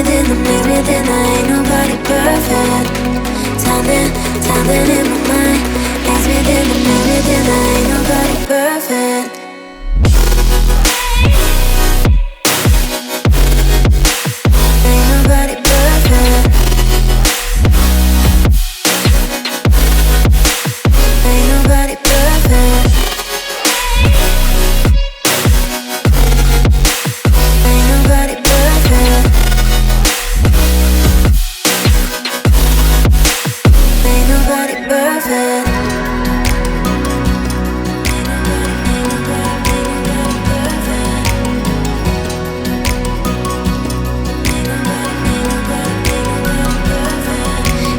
thinner, ain't nobody perfect. Something in my mind makes me thinner, ain't nobody perfect. Ain't nobody perfect. Ain't nobody perfect. Ain't nobody perfect. Ain't nobody perfect.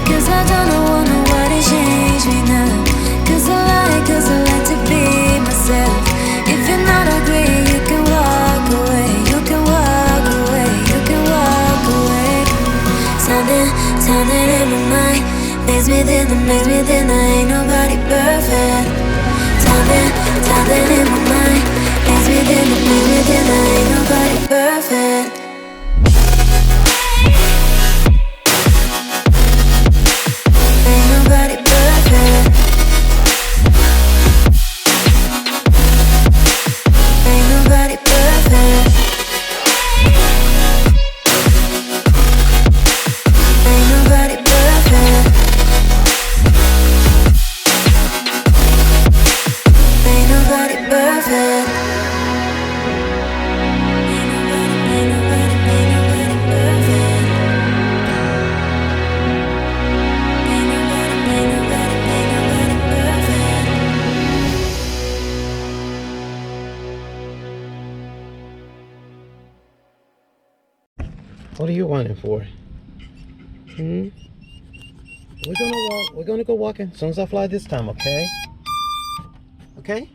Cause I don't want nobody change me now. Cause I like to be myself. If you're not agree, you can walk away. You can walk away. You can walk away. Something in my mind makes me thinner, ain't nobody perfect. Something in my mind makes me thinner, ain't nobody perfect. Ain't nobody perfect. Ain't nobody perfect. Ain't nobody perfect. Ain't nobody perfect. Ain't nobody perfect. Ain't nobody perfect. What are you running for? We're gonna walk. We're gonna go walking as soon as I fly this time, okay? Okay?